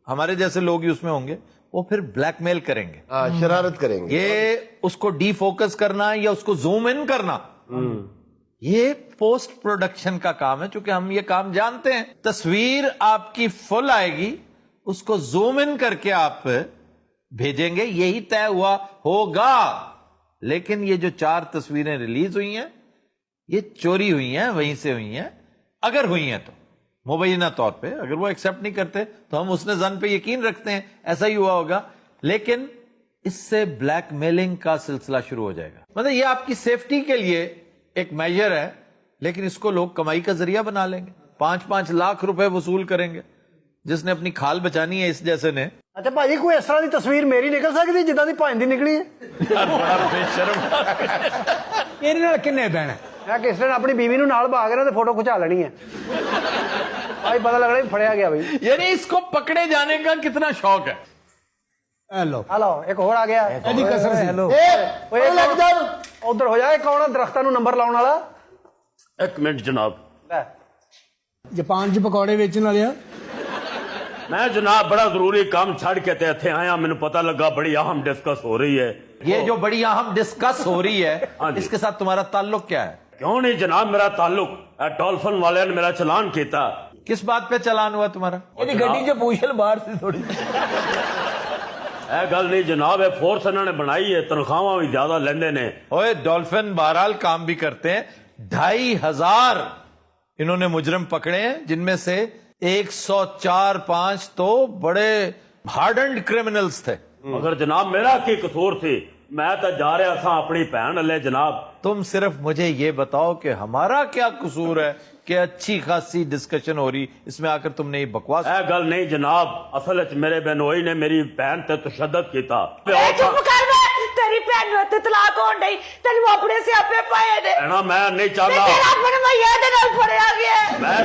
हमारे जैसे लोग ही उसमें होंगे, वो फिर ब्लैकमेल करेंगे, शरारत करेंगे। ये उसको डीफोकस करना या उसको जूम इन करना, ये पोस्ट प्रोडक्शन का काम है। चूंकि हम ये काम जानते हैं, तस्वीर आपकी फुल आएगी, उसको जूम इन करके आप भेजेंगे, यही तय हुआ होगा। लेकिन ये जो 4 तस्वीरें रिलीज हुई हैं, ये चोरी हुई हैं, वहीं से हुई हैं। अगर हुई हैं तो मुबैना तौर पे, अगर वो एक्सेप्ट नहीं करते तो हम उसने जन पे यकीन रखते हैं ऐसा ही हुआ होगा। लेकिन इससे ब्लैकमेलिंग का सिलसिला शुरू हो जाएगा। मतलब ये आपकी सेफ्टी के लिए एक मेजर है, लेकिन इसको लोग कमाई का जरिया बना लेंगे। 5-5 लाख रुपए वसूल करेंगे जिसने अपनी खाल बचानी है, इस जैसे ने। अच्छा भाजी, कोई इस तरह की तस्वीर मेरी निकल सकती जिदा दी भाई दी निकली है? बड़ा बेशर्म। ਇਹਦੇ ਨਾਲ ਕਿੰਨੇ ਬਹਿਣਾ? मैं किस दिन अपनी बीवी नाल भाग रहा तो फोटो खिंचा लेनी है। भाई पता लग रहा है फड़िया गया भाई। यानी इसको पकड़े जाने का कितना शौक है। हेलो हेलो, एक और आ गया। ਇਹਦੀ ਕਸਰ ਸੀ। हेलो उधर हो जाए, कौन है दरख्तां नूं नंबर लाउण वाला? एक मिनट जनाब, ਜਾਪਾਨ 'ਚ ਪਕੌੜੇ ਵੇਚਣ ਵਾਲਿਆ। मैं जनाब बड़ा जरूरी काम छड़ के ते इत्थे आया, मैनू पता लगा बड़ी अहम डिस्कस हो रही है। ये जो बड़ी अहम डिस्कस हो रही है, इसके साथ तुम्हारा ताल्लुक क्या है? क्यों नहीं जनाब, मेरा ताल्लुक डॉल्फिन वाले ने मेरा चलान किया। किस बात पे चलान हुआ तुम्हारा? गड्डी च पूछल बाहर से थोड़ी गल नहीं जनाब, ये फोर्स इन्होंने बनाई है, तनख्वाह भी ज्यादा लेंदे ने। ओए डॉल्फिन बहरहाल काम भी करते हैं। 2500 इन्होंने मुजरिम पकड़े हैं, जिनमें से 104-5 तो बड़े हार्डन्ड क्रिमिनल्स थे। मगर जनाब मेरा की कसूर थी, मैं तो जा रहा था अपनी भैन ले जनाब। तुम सिर्फ मुझे ये बताओ कि हमारा क्या कसूर है कि अच्छी खासी डिस्कशन हो रही, इसमें आकर तुमने ये बकवास। गल नहीं जनाब, असल च मेरे बहनोई ने मेरी भैन ते तशद्दद किया। चुप कर वे, तेरी भैन नूं ते तलाक होण डई, तैनूं अपने सियापे पाए ने। मैं नहीं चाहता, तेरा अपने भैया दे नाल फड़िया गया। मैं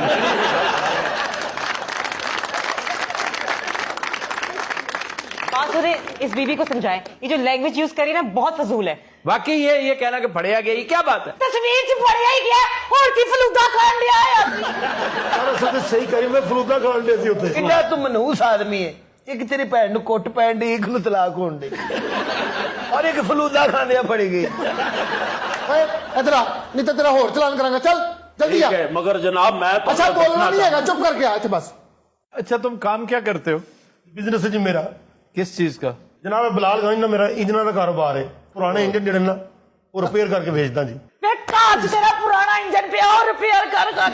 इस बीबी को समझाएं, ये जो लैंग्वेज यूज करी ना बहुत फजूल है। वाकई ये कहना कि पढ़िया गया, ये क्या बात है? तस्वीर च पढ़िया ही गया और की फलूदा खान लिया सारे सही करी, मैं फलूदा खान दे सी उत्ते। कितना तू मनहूस आदमी है, एक तेरी भैन नु कुट पैन दी, एक नु तलाक होन दी और एक फलूदा खाने पड़ी गई। इधर आ, नहीं तो तेरा होर चलान करांगा। चल जल्दी आ। मगर जनाब मैं तो अच्छा बोलना नहीं है, चुप करके आ बस। अच्छा तुम काम क्या करते हो? बिजनेस जी मेरा। किस चीज का? जनाब बिलाल गंज ना मेरा इंजन का कारोबार है, पुराने इंजन जड़े ना वो रिपेयर करके भेजदा जी। काज तेरा पुराना इंजन पे और रिपेयर कर कर।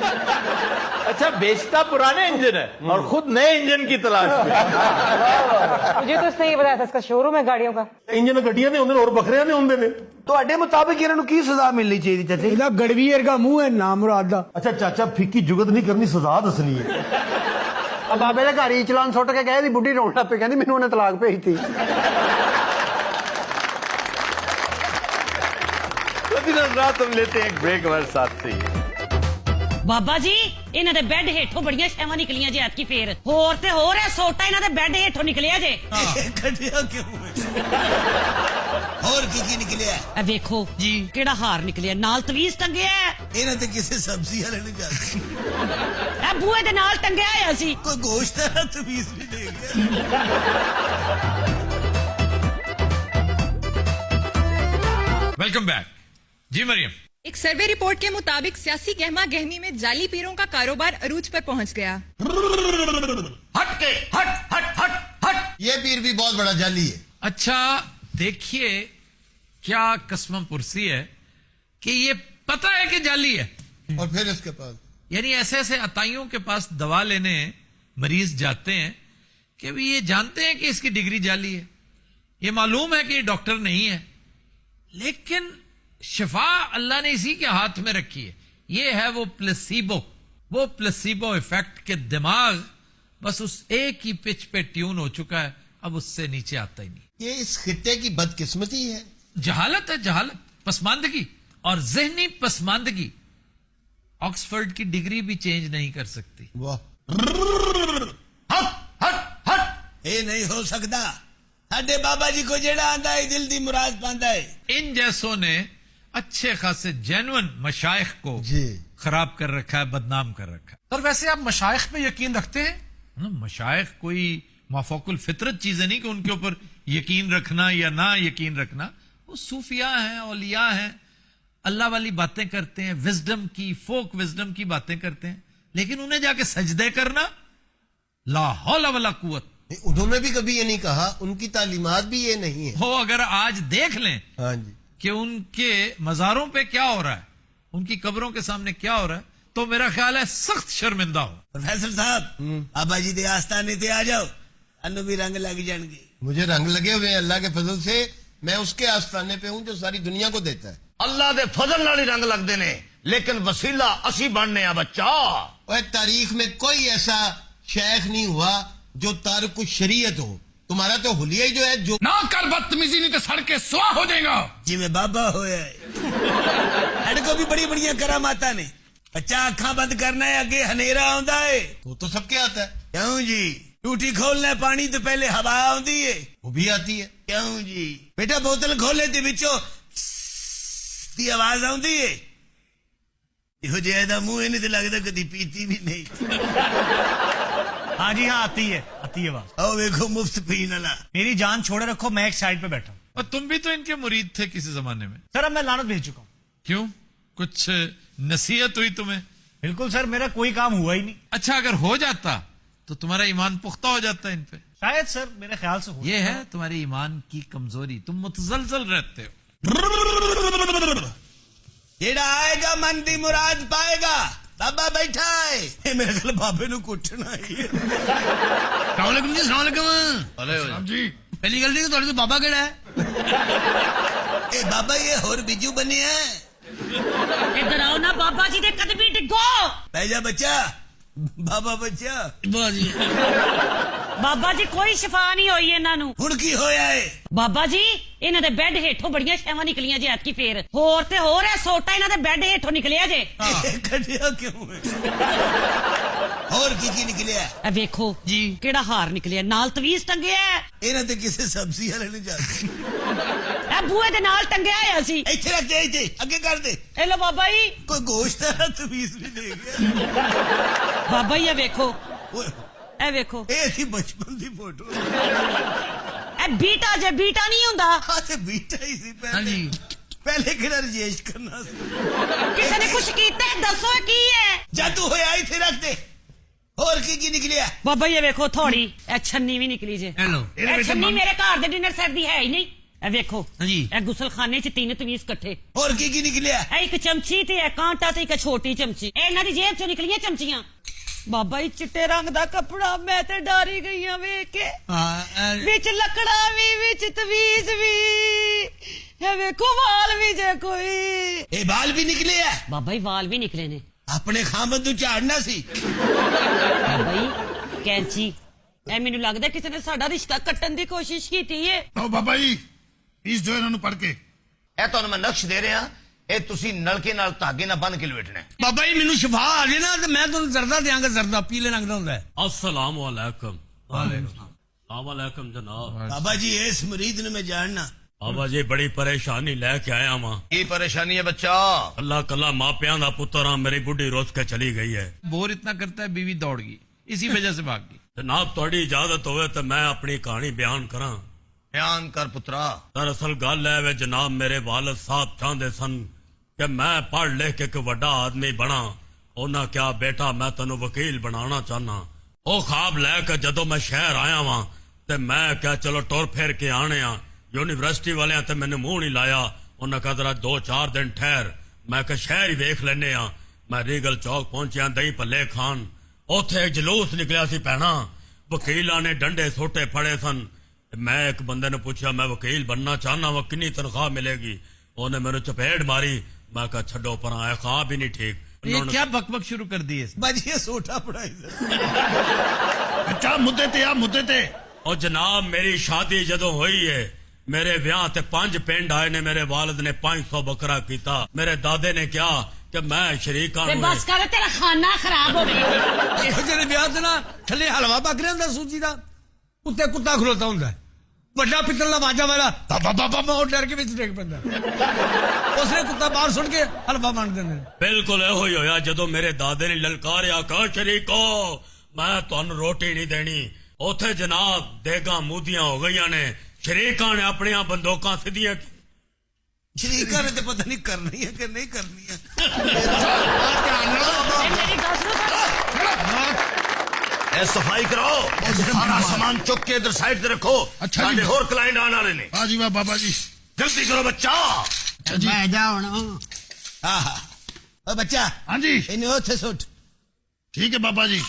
अच्छा बेचता पुराने इंजन है और खुद नए इंजन की तलाश में। मुझे तो उसने ये बताया था इसका शोरूम है गाड़ियों का। इंजन गड्डियां दे होंदे ने और बकरियां दे होंदे ने। ਤੁਹਾਡੇ ਮੁਤਾबिक ਇਹਨਾਂ ਨੂੰ ਕੀ ਸਜ਼ਾ ਮਿਲਣੀ ਚਾਹੀਦੀ ਚਾਚਾ? ਇਹਦਾ ਗੜਵੀ ਵਰਗਾ ਮੂੰਹ ਹੈ ਨਾ ਮੁਰਾਦ ਦਾ। अच्छा चाचा फिक्की जुगत नहीं करनी, सजा दसनी है। ਆ ਬਾਬੇ ਦੇ ਘਰ ਹੀ ਚਲਾਨ ਸੁੱਟ ਕੇ ਗਏ ਦੀ ਬੁੱਢੀ ਰੋਣ ਲੱਗ ਪਈ, ਕਹਿੰਦੀ ਮੈਨੂੰ ਉਹਨੇ ਤਲਾਕ ਭੇਜਤੀ। तुम लेते हैं एक ब्रेक हमारे साथ से। ਬਾਬਾ ਜੀ ਇਹਨਾਂ ਦੇ ਬੈੱਡ ਹੇਠੋਂ ਬੜੀਆਂ ਸ਼ੈਵਾਂ ਨਿਕਲੀਆਂ ਜੇ ਐਤਕੀ ਫੇਰ। ਹੋਰ ਤੇ ਹੋਰ ਹੈ ਸੋਟਾ ਇਹਨਾਂ ਦੇ ਬੈੱਡ ਹੇਠੋਂ ਨਿਕਲਿਆ ਜੇ। गड्डियां क्यों और की निकलिया? ਇਹ ਵੇਖੋ ਜੀ ਕਿਹੜਾ ਹਾਰ ਨਿਕਲਿਆ, ਨਾਲ ਤਵੀਜ਼ ਟੰਗਿਆ ਹੈ। ਇਹਨਾਂ ਤੇ ਕਿਸੇ ਸਬਜ਼ੀ ਵਾਲੇ ਨੇ ਜਾਂਦੇ, ਇਹ ਬੂਹੇ ਦੇ ਨਾਲ ਟੰਗਿਆ ਹੋਇਆ ਸੀ। ਕੋਈ ਗੋਸ਼ਤ ਦਾ ਤਵੀਜ਼ ਵੀ ਦੇ ਗਿਆ। वेलकम बैक जी मरियम। एक सर्वे रिपोर्ट के मुताबिक सियासी गहमा गहमी में जाली पीरों का कारोबार अरूज पर पहुंच गया। हट के हट हट हट हट, ये पीर भी बहुत बड़ा जाली है। अच्छा देखिए क्या कसम पुरसी है कि ये पता है कि जाली है, और फिर इसके पास यानी ऐसे ऐसे अताइयों के पास दवा लेने मरीज जाते हैं कि भी ये जानते हैं कि इसकी डिग्री जाली है, ये मालूम है कि ये डॉक्टर नहीं है, लेकिन शिफा अल्लाह ने इसी के हाथ में रखी है। ये है वो प्लेसीबो इफेक्ट के दिमाग बस उस एक ही पिच पे ट्यून हो चुका है, अब उससे नीचे आता ही नहीं। ये इस खित्ते की बदकिस्मती है, जहालत है, जहालत, पसमानदगी और जहनी पसमानदगी ऑक्सफोर्ड की डिग्री भी चेंज नहीं कर सकती। वाह हट हट हट, ये नहीं हो सकता। साडे बाबा जी को जेड़ा आंदा है दिल दी मुराद पांदा है। इन जैसों ने अच्छे खासे जेन्युइन मशाइख को जी खराब कर रखा है, बदनाम कर रखा है। सर वैसे आप मशाइख पे यकीन रखते हैं? ना मशाइख कोई माफोकुल फितरत चीज है नहीं कि उनके ऊपर यकीन रखना या ना यकीन रखना। वो सूफिया हैं, औलिया हैं, अल्लाह वाली बातें करते हैं, विजडम की, फोक विजडम की बातें करते हैं, लेकिन उन्हें जाके सजदे करना, ला हौला वला कुव्वत। उन्होंने भी कभी ये नहीं कहा, उनकी तालीमात भी ये नहीं है। हो अगर आज देख लें हाँ जी कि उनके मजारों पे क्या हो रहा है, उनकी कब्रों के सामने क्या हो रहा है, तो मेरा ख्याल है सख्त शर्मिंदा हो। प्रोफेसर साहब बाबा जी दे आस्थाने ते आ जाओ, अनु भी रंग लग जाएंगे। मुझे रंग लगे हुए अल्लाह के फजल से, मैं उसके आस्थाने पे हूँ जो सारी दुनिया को देता है। अल्लाह दे फजल नाल ही रंग लगते ने, लेकिन वसीला असी बनने आ बच्चा। और तारीख में कोई ऐसा शेख नहीं हुआ जो तारुक शरीयत हो। तुम्हारा तो हुलिया ही जो है जो ना कर बदतमीजी, नहीं तो सड़ के सुआ हो जाएगा। जी में बाबा होया है को भी बड़ी बढ़िया करामाता ने। बच्चा अखा बंद करना है, अगे हनेरा आंदा है। वो तो सबके आता है। क्यों जी? टूटी खोलना है पानी तो पहले हवा आती है, वो भी आती है। क्यों जी? बेटा बोतल खोले तो बिचो दी आवाज आती है। इहो जिहा मुंह नहीं तो लगता कभी पीती भी नहीं। हाँ जी हाँ आती है आवाज। ओ देखो मुफ्त पीने वाला। मेरी जान छोड़े रखो, मैं एक साइड पे बैठा हूँ। और तुम भी तो इनके मुरीद थे किसी जमाने में। सर अब मैं लानत भेज चुका हूँ। क्यों, कुछ नसीहत हुई तुम्हें? बिल्कुल सर, मेरा कोई काम हुआ ही नहीं। अच्छा अगर हो जाता तो तुम्हारा ईमान पुख्ता हो जाता इन पे। शायद सर, मेरे ख्याल से हो। ये है तुम्हारे ईमान की कमजोरी, तुम मुतजलजल रहते हो। जेड़ा आएगा मन दी मुराद पाएगा। बाबा बैठा है, मेरे ख्याल बाबे नु कुटना है। सलाम जी, सलाम जी। पहली गल तो तो बाबा केड़ा है? ए बाबा ये होर बिजू बने है। इधर आओ ना बाबा जी दे कदमी डिगो। बैजा बच्चा, बाबा बच्चा। बाबा जी कोई शिफा नहीं होई इन्हां नू। हुण की होया है? बाबा जी इन्हां दे बेड हेठों बड़ियां शैवां निकलियां जे ऐतकी फेर। होर ते होर है सोटा इन्हां दे बेड हेठों निकलिया जे। कटिया क्यों है? और ਹੋਰ ਕੀ ਨਿਕਲਿਆ ਇਹ ਵੇਖੋ ਜੀ ਕਿਹੜਾ ਹਾਰ ਨਿਕਲਿਆ ਨਾਲ ਤਵੀਜ਼ ਟੰਗਿਆ ਇਹਨਾਂ ਤੇ ਕਿਸੇ ਸਬਜ਼ੀ ਵਾਲੇ ਨੇ ਜਾਂਦੇ ਇਹ ਬੂਏ ਦੇ ਨਾਲ ਟੰਗਿਆ ਹੋਇਆ ਸੀ ਇੱਥੇ ਰੱਖ ਦੇ ਇੱਥੇ ਅੱਗੇ ਕਰ ਦੇ ਇਹ ਲੋ ਬਾਬਾ ਜੀ ਕੋਈ ਗੋਸ਼ਤ ਦਾ ਤਵੀਜ਼ ਵੀ ਦੇ ਗਿਆ ਬਾਬਾ ਜੀ ਇਹ ਵੇਖੋ ਇਹ ਵੇਖੋ ਇਹ ਸੀ ਬਚਪਨ ਦੀ ਫੋਟੋ ਇਹ ਬੀਟਾ ਜੇ ਬੀਟਾ ਨਹੀਂ ਹੁੰਦਾ ਹਾਂ ਤੇ ਬੀਟਾ ਹੀ ਸੀ ਪਹਿਲੇ ਪਹਿਲੇ ਕਿਹੜਾ ਰਜੇਸ਼ ਕਰਨਾ ਸੀ ਕਿਸੇ ਨੇ ਕੁਛ ਕੀਤਾ ਦੱਸੋ ਕੀ ਹੈ ਜਾਦੂ ਹੋਇਆ ਇੱਥੇ ਰੱਖ ਦੇ ਹੋਰ ਕੀ ਨਿਕਲਿਆ ਬਾਬਾ ਇਹ ਵੇਖੋ ਥੋੜੀ ਇਹ ਛੰਨੀ ਵੀ ਨਿਕਲੀ ਜੇ ਹੈਲੋ ਇਹ ਛੰਨੀ ਮੇਰੇ ਘਰ ਦੇ ਡਿਨਰ ਸੈੱਟ ਦੀ ਹੈ ਹੀ ਨਹੀਂ ਇਹ ਵੇਖੋ ਇਹ ਗੁਸਲਖਾਨੇ 'ਚ 3 ਤਵੀਜ਼ ਇਕੱਠੇ ਹੋਰ ਕੀ ਨਿਕਲਿਆ ਇਹ ਇੱਕ ਚਮਚੀ ਤੇ ਇਹ ਕਾਂਟਾ ਤੇ ਇੱਕ ਛੋਟੀ ਚਮਚੀ ਇਹਨਾਂ ਦੀ ਜੇਬ 'ਚੋਂ ਨਿਕਲੀਆਂ ਚਮਚੀਆਂ ਬਾਬਾ ਜੀ ਚਿੱਟੇ ਰੰਗ ਦਾ ਕੱਪੜਾ ਮੈਂ ਤੇ ਡਾਰੀ ਗਈ ਆ ਵੇਖ ਕੇ ਵਿੱਚ ਲੱਕੜਾ ਵੀ ਵਿੱਚ ਤਵੀਜ਼ ਵੀ ਇਹ ਵੇਖੋ ਵਾਲ ਵੀ ਜੇ ਕੋਈ ਇਹ ਵਾਲ ਵੀ ਨਿਕਲੇ ਆ ਬਾਬਾ ਜੀ ਵਾਲ ਵੀ ਨਿਕਲੇ ਨੇ ਆਪਣੇ ਖਾਮਦ ਨੂੰ ਝਾੜਨਾ ਸੀ ਬਾਬਾ ਜੀ ਕੈਂਚੀ ਇਹ ਮੈਨੂੰ ਲੱਗਦਾ ਕਿਸੇ ਨੇ ਸਾਡਾ ਰਿਸ਼ਤਾ ਕੱਟਣ ਦੀ ਕੋਸ਼ਿਸ਼ ਕੀਤੀ ਏ ਆਓ ਬਾਬਾ ਜੀ ਇਸ ਜੋ ਇਹਨਾਂ ਨੂੰ ਪੜ ਕੇ ਇਹ ਤੁਹਾਨੂੰ ਮੈਂ ਨਕਸ਼ ਦੇ ਰਿਹਾ ਇਹ ਤੁਸੀਂ ਨਲਕੇ ਨਾਲ ਧਾਗੇ ਨਾਲ ਬੰਨ ਕੇ ਲਵੇਟਣਾ ਬਾਬਾ ਜੀ ਮੈਨੂੰ ਸ਼ਿਫਾ ਆ ਜੇ ਨਾ ਤੇ ਮੈਂ ਤੁਹਾਨੂੰ ਜ਼ਰਦਾ ਦਿਆਂਗਾ ਜ਼ਰਦਾ ਪੀਲੇ ਰੰਗ ਦਾ ਹੁੰਦਾ ਹੈ अस्सलाम वालेकुम वालेकुम जनाब बाबा जी इस मुरीद ने मैं जानना बाबा जी बड़ी परेशानी लेके आया वहां ये परेशानी है बच्चा अल्लाह कल्ला मापिया का पुत्र हाँ मेरी बुढ़ी रोज के चली गई है बोर इतना करता है बीवी दौड़ गई इसी वजह से भाग गई जनाब थोड़ी इजाजत होवे तो मैं अपनी कहानी बयान करा बयान कर पुत्रा दरअसल गल है वे जनाब मेरे वालिद साहब चाहते सन कि मैं पढ़ लिख के कोई बड़ा आदमी बना उन्हें क्या बेटा मैं तेन वकील बनाना चाहना वो ख्वाब लैके जदों मैं शहर आया वहां ते मैं क्या चलो टुर फिर के आने यूनिवर्सिटी वाले ते मैंने मुंह नहीं लाया उन्हें कहा जरा 2-4 दिन ठहर मैं क्या शहर ही वेख लेने मैं रीगल चौक पहुंचा दही भल्ले खान उथे एक जलूस निकलिया सी भैना वकीलों ने डंडे सोटे फड़े सन मैं एक बंदे ने पूछा मैं वकील बनना चाहना वो कितनी तनख्वाह मिलेगी उन्हें मेरे चपेट मारी मैं कहा छो पर आया ख्वाब भी नहीं ठीक ये क्या बकबक शुरू कर दी है बजिए सोटा पढ़ाई अच्छा मुद्दे ते आ मुद्दे ते और जनाब मेरी शादी जदों हुई है मेरे ब्याह ते 5 पिंड आए ने मेरे वालिद ने 500 बकरा कीता मेरे दादे ने क्या कि मैं शरीका बस कर तेरा खाना खराब हो गया ਇਹੋ ਜਿਹੇ ਵਿਆਹ ਤੇ ਨਾ ਥੱਲੇ ਹਲਵਾ ਪੱਕ ਰਿਹਾ ਹੁੰਦਾ ਸੂਜੀ ਦਾ ਉੱਤੇ ਕੁੱਤਾ ਖਲੋਤਾ ਹੁੰਦਾ ਵੱਡਾ ਪਿੱਤਲ ਦਾ ਵਾਜਾ ਵਾਲਾ ਬਾਬਾ ਬਾਬਾ ਉਹ ਡਰ ਕੇ ਵਿੱਚ ਡਿੱਗ ਪੈਂਦਾ ਉਸਨੇ ਕੁੱਤਾ ਬਾਹਰ ਸੁੱਟ ਕੇ ਹਲਵਾ ਵੰਡ ਦਿੰਦੇ बिल्कुल यो ही होया जदों मेरे दादे ने ललकारिया कहा शरीको मैं तुहानू रोटी नहीं देनी उथे जनाब देगा मूदियां हो गई ने शरीका ने अपनी बंदूकां सीधियां शरीका ने तो पता नहीं करनी है कि नहीं करनी है सफाई कराओ सारा सामान चुक के इधर साइड से रखो अच्छा जी और क्लाइंट आने वाले ने हाँ जी वाह बाबा जी जल्दी करो बच्चा मैं जाओ बच्चा हाँ जी इन्हें उथे सुट ठीक है बाबा जी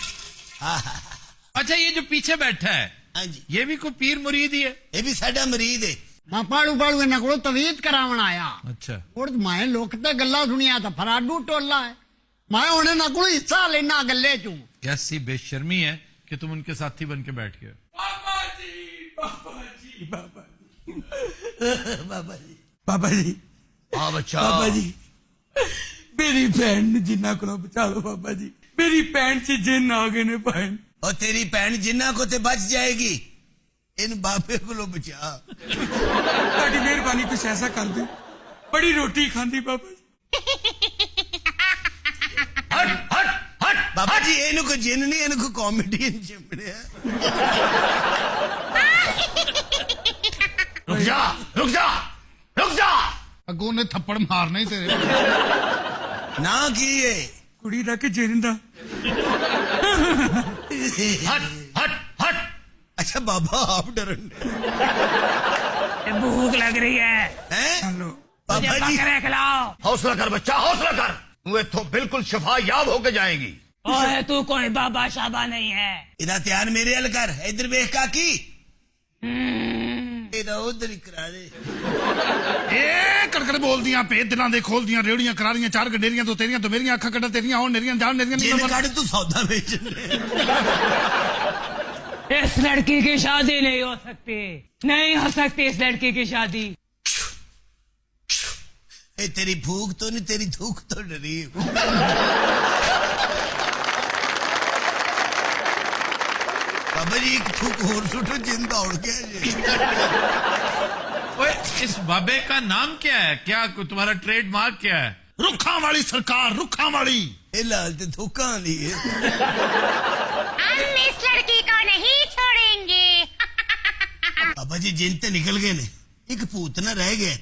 अच्छा ये जो पीछे बैठा है हाँ जी ये भी कोई पीर मुरीद ही है ये भी साडा मरीद है मैं पाड़ू पाड़ू इन्हों को तवीज करावन आया अच्छा और मैं लोक ते गल्ला सुनिया तो फराडू टोला है मैं उन्हें ना कोई हिस्सा लेना गल्ले चू कैसी बेशर्मी है कि तुम उनके साथी बन के बैठ गए बाबा जी बाबा जी हाँ बच्चा बाबा जी मेरी भैन ने जिन्ना को बचा लो बाबा जी मेरी भैन से जिन आ गए ने भैन और तेरी भैन जिन्ना को ते बच जाएगी इन बाबे को बचा ਤੁਹਾਡੀ ਮਿਹਰਬਾਨੀ ਕੁਛ ਐਸਾ ਕਰ ਦੇ ਬੜੀ ਰੋਟੀ ਖਾਂਦੀ ਬਾਬਾ ਜੀ बाबा जी इन्हू को जिन नहीं इन्हू को कॉमेडी चिमड़े रुक जा रुक जा रुक जा अगों ने थप्पड़ मारना ही तेरे ना की है ਕੁੜੀ ਦਾ ਕਿ ਜਿੰਨ ਦਾ हट हट हट अच्छा बाबा आप डरन भूख लग रही है हैं मुझे बाबा जी बकरे खिलाओ हौसला कर बच्चा हौसला कर तू तो बिल्कुल शिफा याब होके जाएगी ओए तू कोई बाबा शाबा नहीं है इधर ध्यान मेरे हल कर इधर वेख काकी इधर उधर ही करा दे ए कड़कड़ बोल दियां पे दिलां दे खोल दियां रेड़ियां करा दियां 4 गडेरियां तो तेरियां तो मेरियां अखां कड़ा तेरियां होन नेरियां जान नेरियां जिन काट तू सौदा बेचने इस लड़की की शादी नहीं हो सकती नहीं हो सकती इस लड़की की शादी ए तेरी भूख तो नहीं तेरी थूक तो डरी बाबा जी एक थूक और सुटो जिन दौड़ गया जी। ओए, इस बाबे का नाम क्या है? क्या तुम्हारा ट्रेडमार्क क्या है? रुखा वाली सरकार, रुखा वाली। ए लाल ते थूका दी है। हम इस लड़की को नहीं छोड़ेंगे। बाबा जी जिन ते निकल गए ने, एक भूत ना रह गया।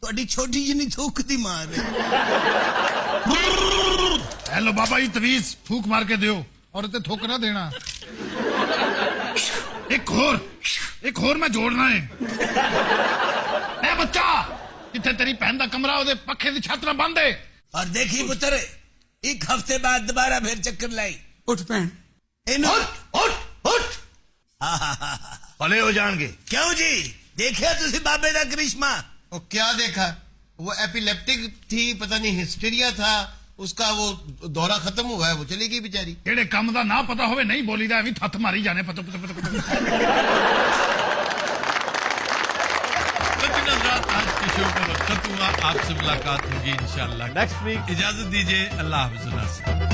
थोड़ी छोटी जिनी थूक दी मार है। हेलो बाबा जी तवीज फूक मार के दियो और ते थूक ना देना। एक और मैं जोड़ना है। ए बच्चा जिथे तेरी भैन दा कमरा ओदे पखे दी छत ना बंद है। और देखी पुत्र एक हफ्ते बाद दोबारा फिर चक्कर लाई। उठ भैन उठ भले हो जाएंगे। क्यों जी देखिया तुसी बाबे दा करिश्मा? और क्या देखा? वो एपिलेप्टिक थी, पता नहीं हिस्टीरिया था, उसका वो दौरा खत्म हुआ है, वो चली गई बेचारी। जेड़े काम दा ना पता होवे नहीं बोलीदा, एवं थत मारी जाने पता। आज के शो का वक्त हुआ, आपसे मुलाकात होगी इंशाल्लाह नेक्स्ट वीक। इजाजत दीजिए, अल्लाह हाफ़िज़।